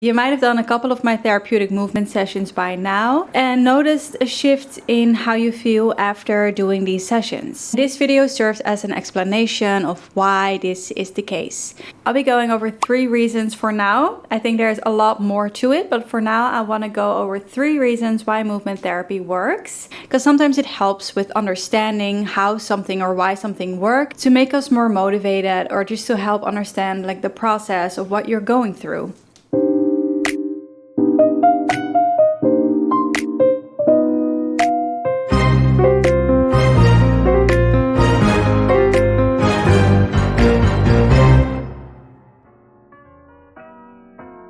You might have done a couple of my therapeutic movement sessions by now and noticed a shift in how you feel after doing these sessions. This video serves as an explanation of why this is the case. I'll be going over 3 reasons for now. I think there's a lot more to it, but for now I want to go over 3 reasons why movement therapy works, because sometimes it helps with understanding how something or why something works to make us more motivated, or just to help understand the process of what you're going through.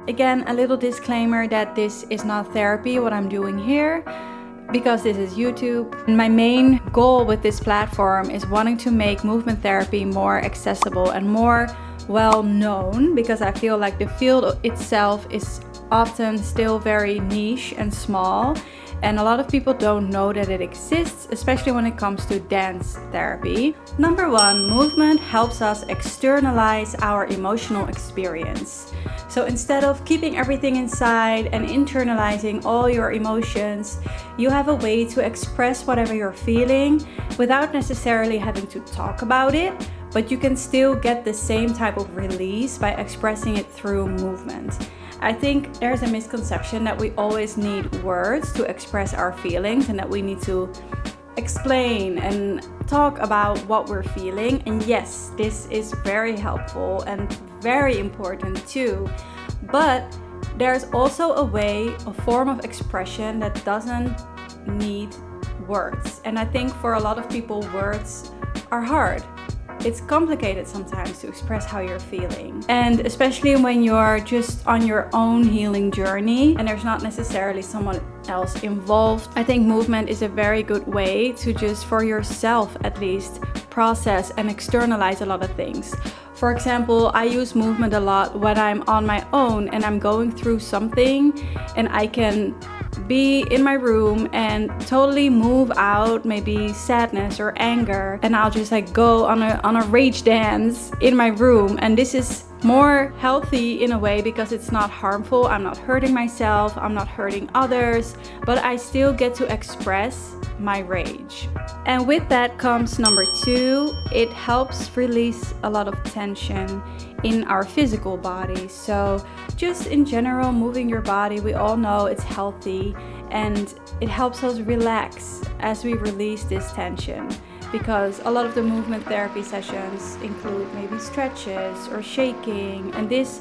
Again, a little disclaimer that this is not therapy, what I'm doing here, because this is YouTube. My main goal with this platform is wanting to make movement therapy more accessible and more well known, because I feel like the field itself is often still very niche and small, and a lot of people don't know that it exists, especially when it comes to dance therapy. Number 1, movement helps us externalize our emotional experience. So instead of keeping everything inside and internalizing all your emotions, you have a way to express whatever you're feeling without necessarily having to talk about it, but you can still get the same type of release by expressing it through movement. I think there's a misconception that we always need words to express our feelings and that we need to explain and talk about what we're feeling. And yes, this is very helpful and very important too. But there's also a form of expression that doesn't need words. And I think for a lot of people, words are hard. It's complicated sometimes to express how you're feeling. And especially when you're just on your own healing journey and there's not necessarily someone else involved, I think movement is a very good way to just, for yourself at least, process and externalize a lot of things. For example, I use movement a lot when I'm on my own and I'm going through something, and I can be in my room and totally move out maybe sadness or anger, and I'll just go on a rage dance in my room. And this is more healthy in a way because it's not harmful. I'm not hurting myself, I'm not hurting others, but I still get to express my rage. And with that comes number 2, it helps release a lot of tension in our physical body. So just in general, moving your body, we all know it's healthy and it helps us relax as we release this tension, because a lot of the movement therapy sessions include maybe stretches or shaking, and this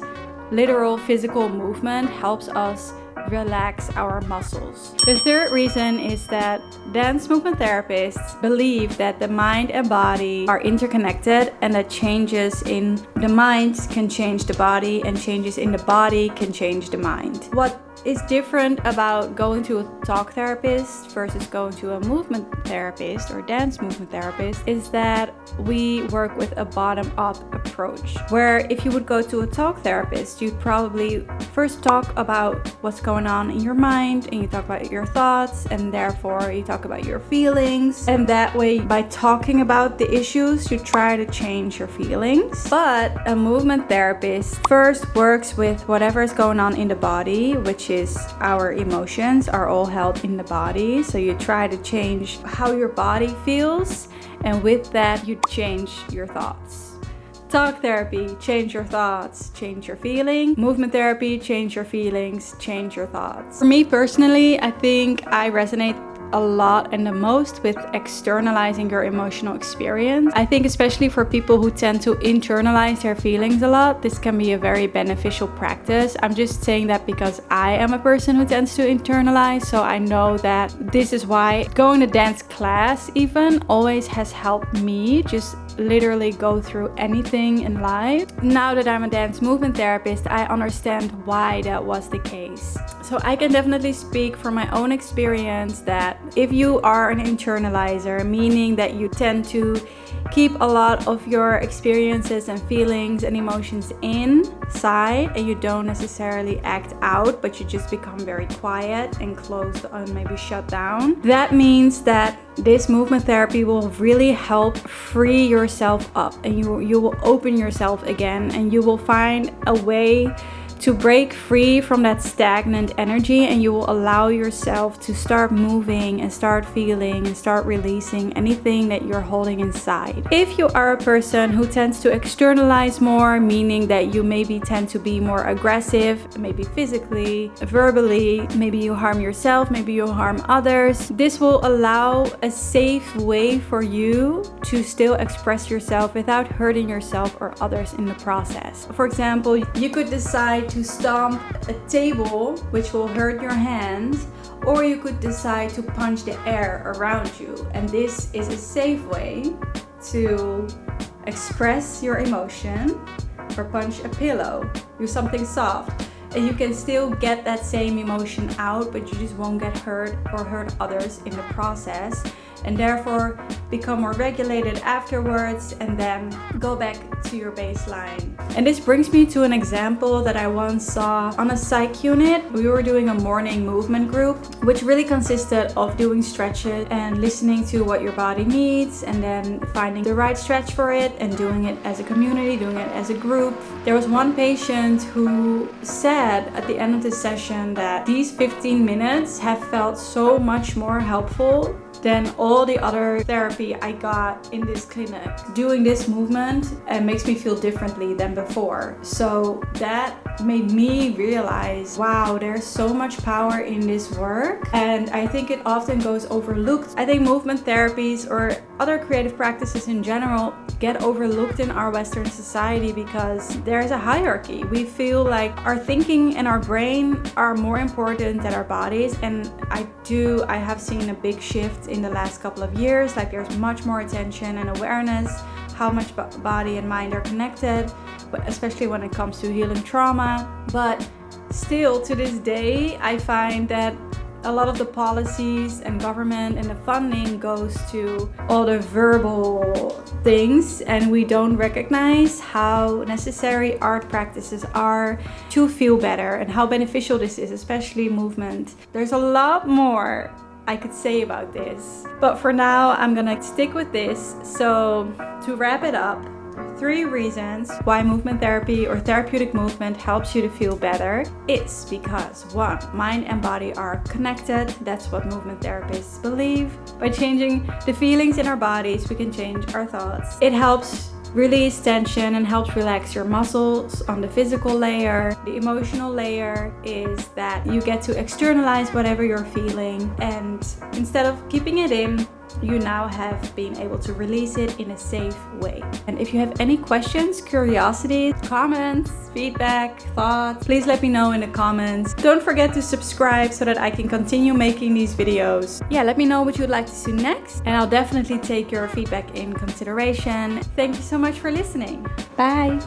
literal physical movement helps us relax our muscles. The 3rd reason is that dance movement therapists believe that the mind and body are interconnected, and that changes in the mind can change the body, and changes in the body can change the mind. What is different about going to a talk therapist versus going to a movement therapist or dance movement therapist is that we work with a bottom-up approach, where if you would go to a talk therapist, you'd probably first talk about what's going on in your mind, and you talk about your thoughts, and therefore you talk about your feelings, and that way by talking about the issues you try to change your feelings. But a movement therapist first works with whatever is going on in the body, which is our emotions are all held in the body. So you try to change how your body feels, and with that you change your thoughts. Talk therapy, change your thoughts, change your feeling. Movement therapy, change your feelings, change your thoughts. For me personally, I think I resonate a lot and the most with externalizing your emotional experience. I think especially for people who tend to internalize their feelings a lot, this can be a very beneficial practice. I'm just saying that because I am a person who tends to internalize, so I know that this is why going to dance class even always has helped me just literally go through anything in life. Now that I'm a dance movement therapist, I understand why that was the case. So I can definitely speak from my own experience that if you are an internalizer, meaning that you tend to keep a lot of your experiences and feelings and emotions inside, and you don't necessarily act out, but you just become very quiet and closed and maybe shut down, that means that this movement therapy will really help free yourself up, and you will open yourself again, and you will find a way to break free from that stagnant energy, and you will allow yourself to start moving and start feeling and start releasing anything that you're holding inside. If you are a person who tends to externalize more, meaning that you maybe tend to be more aggressive, maybe physically, verbally, maybe you harm yourself, maybe you harm others, this will allow a safe way for you to still express yourself without hurting yourself or others in the process. For example, you could decide to stomp a table, which will hurt your hand, or you could decide to punch the air around you. And this is a safe way to express your emotion, or punch a pillow, do something soft. And you can still get that same emotion out, but you just won't get hurt or hurt others in the process, and therefore become more regulated afterwards and then go back to your baseline. And this brings me to an example that I once saw on a psych unit. We were doing a morning movement group, which really consisted of doing stretches and listening to what your body needs, and then finding the right stretch for it and doing it as a community, doing it as a group. There was one patient who said at the end of the session that these 15 minutes have felt so much more helpful than all the other therapy I got in this clinic. Doing this movement makes me feel differently than before. So that made me realize, wow, there's so much power in this work, and I think it often goes overlooked. I think movement therapies or other creative practices in general get overlooked in our Western society because there's a hierarchy. We feel like our thinking and our brain are more important than our bodies, and I have seen a big shift in the last couple of years. Like, there's much more attention and awareness how much body and mind are connected, especially when it comes to healing trauma. But still, to this day, I find that a lot of the policies and government and the funding goes to all the verbal things, and we don't recognize how necessary art practices are to feel better and how beneficial this is, especially movement. There's a lot more I could say about this, but for now I'm gonna stick with this. So to wrap it up, 3 reasons why movement therapy or therapeutic movement helps you to feel better. It's because 1, mind and body are connected. That's what movement therapists believe. By changing the feelings in our bodies, we can change our thoughts. It helps release tension and helps relax your muscles on the physical layer. The emotional layer is that you get to externalize whatever you're feeling, and instead of keeping it in, you now have been able to release it in a safe way. And if you have any questions, curiosity, comments, feedback, thoughts, please let me know in the comments. Don't forget to subscribe so that I can continue making these videos. Yeah, let me know what you'd like to see next, and I'll definitely take your feedback in consideration. Thank you so much for listening. Bye.